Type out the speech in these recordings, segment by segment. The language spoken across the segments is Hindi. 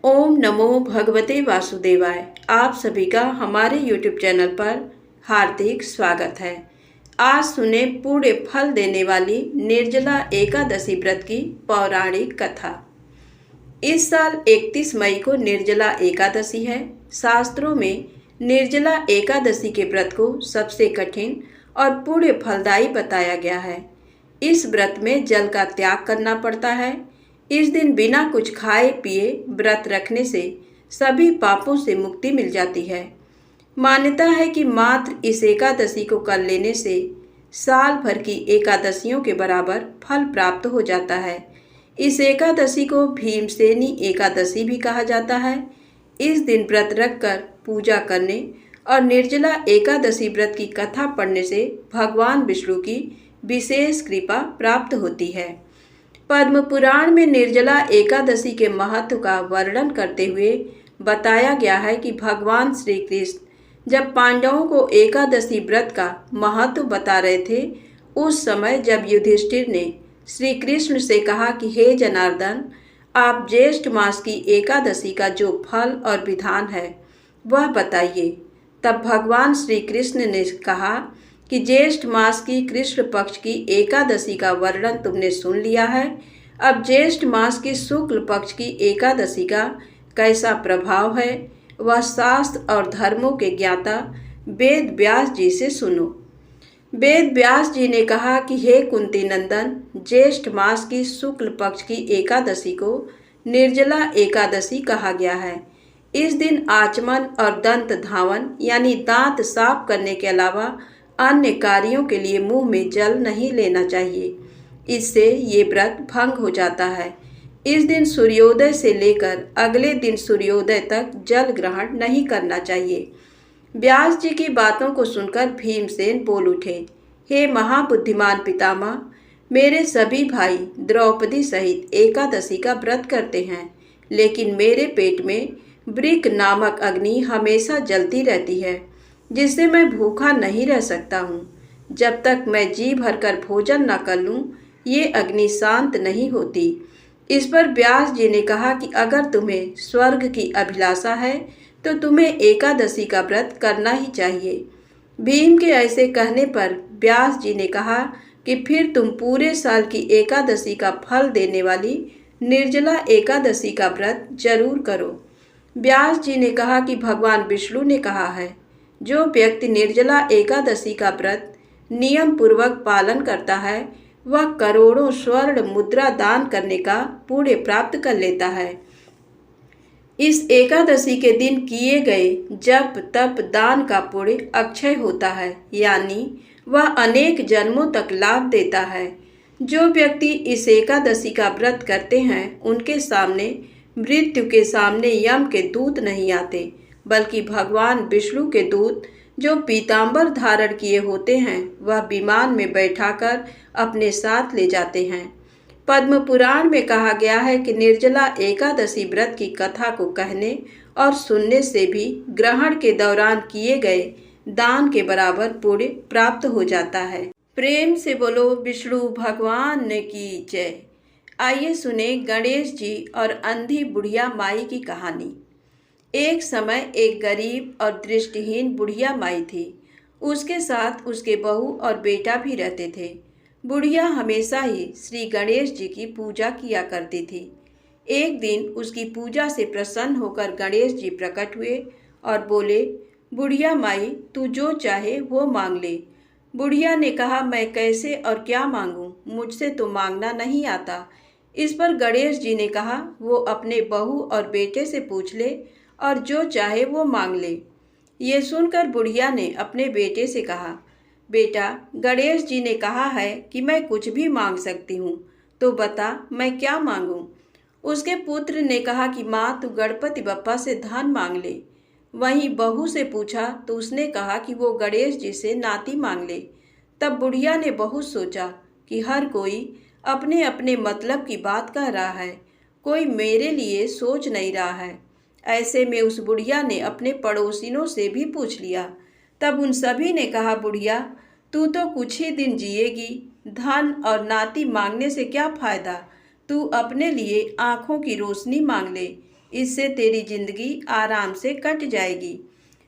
ओम नमो भगवते वासुदेवाय। आप सभी का हमारे YouTube चैनल पर हार्दिक स्वागत है। आज सुने पूरे फल देने वाली निर्जला एकादशी व्रत की पौराणिक कथा। इस साल 31 मई को निर्जला एकादशी है। शास्त्रों में निर्जला एकादशी के व्रत को सबसे कठिन और पूरे फलदायी बताया गया है। इस व्रत में जल का त्याग करना पड़ता है। इस दिन बिना कुछ खाए पिए व्रत रखने से सभी पापों से मुक्ति मिल जाती है। मान्यता है कि मात्र इस एकादशी को कर लेने से साल भर की एकादशियों के बराबर फल प्राप्त हो जाता है। इस एकादशी को भीमसेनी एकादशी भी कहा जाता है। इस दिन व्रत रखकर पूजा करने और निर्जला एकादशी व्रत की कथा पढ़ने से भगवान विष्णु की विशेष कृपा प्राप्त होती है। पद्म पुराण में निर्जला एकादशी के महत्व का वर्णन करते हुए बताया गया है कि भगवान श्री कृष्ण जब पांडवों को एकादशी व्रत का महत्व बता रहे थे, उस समय जब युधिष्ठिर ने श्री कृष्ण से कहा कि हे जनार्दन, आप ज्येष्ठ मास की एकादशी का जो फल और विधान है वह बताइए। तब भगवान श्री कृष्ण ने कहा कि ज्येष्ठ मास की कृष्ण पक्ष की एकादशी का वर्णन तुमने सुन लिया है। अब ज्येष्ठ मास की शुक्ल पक्ष की एकादशी का कैसा प्रभाव है वह शास्त्र और धर्मों के ज्ञाता वेद व्यास जी से सुनो। वेद व्यास जी ने कहा कि हे कुंती नंदन, ज्येष्ठ मास की शुक्ल पक्ष की एकादशी को निर्जला एकादशी कहा गया है। इस दिन आचमन और दंत धावन यानी दांत साफ करने के अलावा अन्य कार्यों के लिए मुंह में जल नहीं लेना चाहिए। इससे ये व्रत भंग हो जाता है। इस दिन सूर्योदय से लेकर अगले दिन सूर्योदय तक जल ग्रहण नहीं करना चाहिए। व्यास जी की बातों को सुनकर भीमसेन बोल उठे, हे महाबुद्धिमान पितामह, मेरे सभी भाई द्रौपदी सहित एकादशी का व्रत करते हैं, लेकिन मेरे पेट में वृक नामक अग्नि हमेशा जलती रहती है, जिससे मैं भूखा नहीं रह सकता हूँ। जब तक मैं जी भरकर भोजन न कर लूँ, ये अग्नि शांत नहीं होती। इस पर व्यास जी ने कहा कि अगर तुम्हें स्वर्ग की अभिलाषा है तो तुम्हें एकादशी का व्रत करना ही चाहिए। भीम के ऐसे कहने पर व्यास जी ने कहा कि फिर तुम पूरे साल की एकादशी का फल देने वाली निर्जला एकादशी का व्रत जरूर करो। व्यास जी ने कहा कि भगवान विष्णु ने कहा है, जो व्यक्ति निर्जला एकादशी का व्रत नियम पूर्वक पालन करता है वह करोड़ों स्वर्ण मुद्रा दान करने का पुण्य प्राप्त कर लेता है। इस एकादशी के दिन किए गए जप तप दान का पुण्य अक्षय होता है, यानी वह अनेक जन्मों तक लाभ देता है। जो व्यक्ति इस एकादशी का व्रत करते हैं उनके सामने मृत्यु के सामने यम के दूत नहीं आते, बल्कि भगवान विष्णु के दूत जो पीतांबर धारण किए होते हैं वह विमान में बैठाकर अपने साथ ले जाते हैं। पद्म पुराण में कहा गया है कि निर्जला एकादशी व्रत की कथा को कहने और सुनने से भी ग्रहण के दौरान किए गए दान के बराबर पुण्य प्राप्त हो जाता है। प्रेम से बोलो विष्णु भगवान की जय। आइए सुने गणेश जी और अंधी बुढ़िया माई की कहानी। एक समय एक गरीब और दृष्टिहीन बुढ़िया माई थी। उसके साथ उसके बहू और बेटा भी रहते थे। बुढ़िया हमेशा ही श्री गणेश जी की पूजा किया करती थी। एक दिन उसकी पूजा से प्रसन्न होकर गणेश जी प्रकट हुए और बोले, बुढ़िया माई, तू जो चाहे वो मांग ले। बुढ़िया ने कहा, मैं कैसे और क्या मांगूं, मुझसे तो मांगना नहीं आता। इस पर गणेश जी ने कहा, वो अपने बहू और बेटे से पूछ ले और जो चाहे वो मांग ले। ये सुनकर बुढ़िया ने अपने बेटे से कहा, बेटा, गणेश जी ने कहा है कि मैं कुछ भी मांग सकती हूँ, तो बता मैं क्या मांगूं। उसके पुत्र ने कहा कि माँ, तू गणपति बप्पा से धन मांग ले। वहीं बहू से पूछा तो उसने कहा कि वो गणेश जी से नाती मांग ले। तब बुढ़िया ने बहुत सोचा कि हर कोई अपने अपने मतलब की बात कह रहा है, कोई मेरे लिए सोच नहीं रहा है। ऐसे में उस बुढ़िया ने अपने पड़ोसिनों से भी पूछ लिया। तब उन सभी ने कहा, बुढ़िया, तू तो कुछ ही दिन जिएगी, धन और नाती मांगने से क्या फायदा, तू अपने लिए आँखों की रोशनी मांग ले। इससे तेरी जिंदगी आराम से कट जाएगी।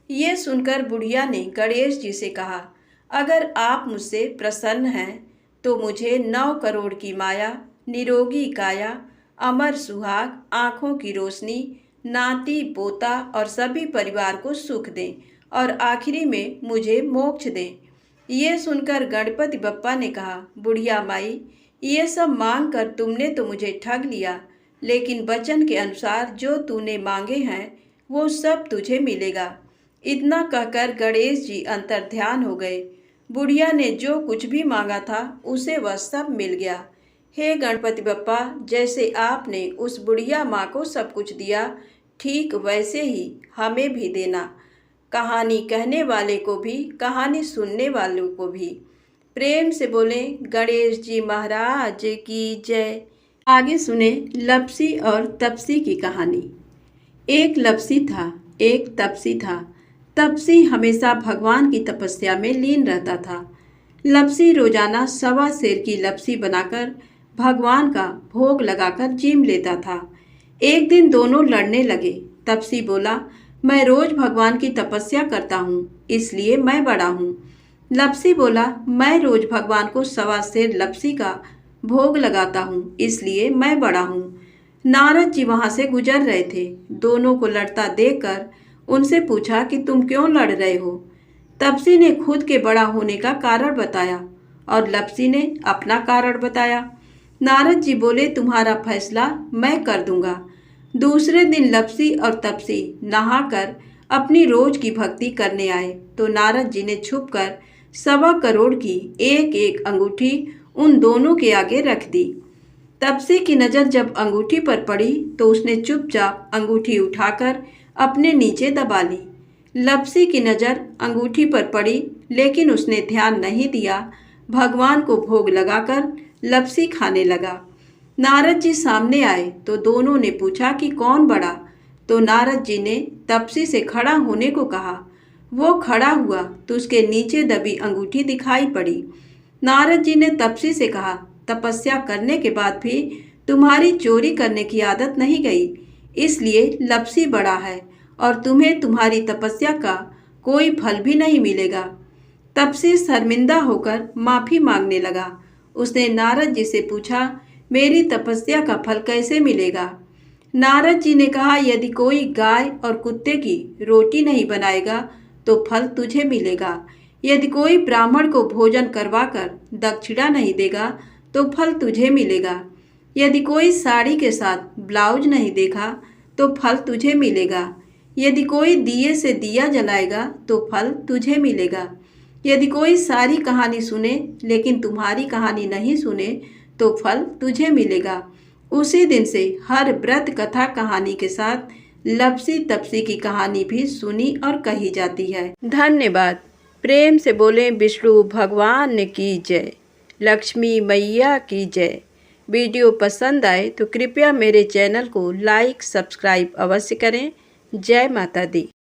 ये सुनकर बुढ़िया ने गणेश जी से कहा, अगर आप मुझसे प्रसन्न हैं तो मुझे 9 करोड़ की माया, निरोगी काया, अमर सुहाग, आँखों की रोशनी, नाती पोता और सभी परिवार को सुख दें और आखिरी में मुझे मोक्ष दें। ये सुनकर गणपति बप्पा ने कहा, बुढ़िया माई, ये सब मांग कर तुमने तो मुझे ठग लिया, लेकिन वचन के अनुसार जो तूने मांगे हैं वो सब तुझे मिलेगा। इतना कहकर गणेश जी अंतर्ध्यान हो गए। बुढ़िया ने जो कुछ भी मांगा था उसे वह सब मिल गया। हे गणपति बप्पा, जैसे आपने उस बुढ़िया माँ को सब कुछ दिया, ठीक वैसे ही हमें भी देना। कहानी कहने वाले को भी, कहानी सुनने वालों को भी। प्रेम से बोले गणेश जी महाराज की जय। आगे सुने लपसी और तपसी की कहानी। एक लपसी था, एक तपसी था। तपसी हमेशा भगवान की तपस्या में लीन रहता था। लपसी रोजाना 1.25 सेर की लपसी बनाकर भगवान का भोग लगाकर जीम लेता था। एक दिन दोनों लड़ने लगे। तपसी बोला, मैं रोज भगवान की तपस्या करता हूँ, इसलिए मैं बड़ा हूँ। लपसी बोला, मैं रोज भगवान को 1.25 सेर लपसी का भोग लगाता हूँ, इसलिए मैं बड़ा हूँ। नारद जी वहाँ से गुजर रहे थे। दोनों को लड़ता देखकर उनसे पूछा कि तुम क्यों लड़ रहे हो। तपसी ने खुद के बड़ा होने का कारण बताया और लपसी ने अपना कारण बताया। नारद जी बोले, तुम्हारा फैसला मैं कर दूंगा। दूसरे दिन लपसी और तपसी नहाकर अपनी रोज की भक्ति करने आए तो नारद जी ने छुपकर 1.25 करोड़ की एक एक अंगूठी उन दोनों के आगे रख दी। तपसी की नज़र जब अंगूठी पर पड़ी तो उसने चुपचाप अंगूठी उठाकर अपने नीचे दबा ली। लपसी की नज़र अंगूठी पर पड़ी लेकिन उसने ध्यान नहीं दिया। भगवान को भोग लगाकर लपसी खाने लगा। नारद जी सामने आए तो दोनों ने पूछा कि कौन बड़ा। तो नारद जी ने तपसी से खड़ा होने को कहा। वो खड़ा हुआ तो उसके नीचे दबी अंगूठी दिखाई पड़ी। नारद जी ने तपसी से कहा, तपस्या करने के बाद भी तुम्हारी चोरी करने की आदत नहीं गई, इसलिए लपसी बड़ा है और तुम्हें तुम्हारी तपस्या का कोई फल भी नहीं मिलेगा। तपसी शर्मिंदा होकर माफी मांगने लगा। उसने नारद जी से पूछा, मेरी तपस्या का फल कैसे मिलेगा। नारद जी ने कहा, यदि कोई गाय और कुत्ते की रोटी नहीं बनाएगा तो फल तुझे मिलेगा। यदि कोई ब्राह्मण को भोजन करवाकर दक्षिणा नहीं देगा तो फल तुझे मिलेगा। यदि कोई साड़ी के साथ ब्लाउज नहीं देखा तो फल तुझे मिलेगा। यदि कोई दिए से दिया जलाएगा तो फल तुझे मिलेगा। यदि कोई सारी कहानी सुने लेकिन तुम्हारी कहानी नहीं सुने तो फल तुझे मिलेगा। उसी दिन से हर व्रत कथा कहानी के साथ लपसी तपसी की कहानी भी सुनी और कही जाती है। धन्यवाद। प्रेम से बोले विष्णु भगवान की जय, लक्ष्मी मैया की जय। वीडियो पसंद आए तो कृपया मेरे चैनल को लाइक सब्सक्राइब अवश्य करें। जय माता दी।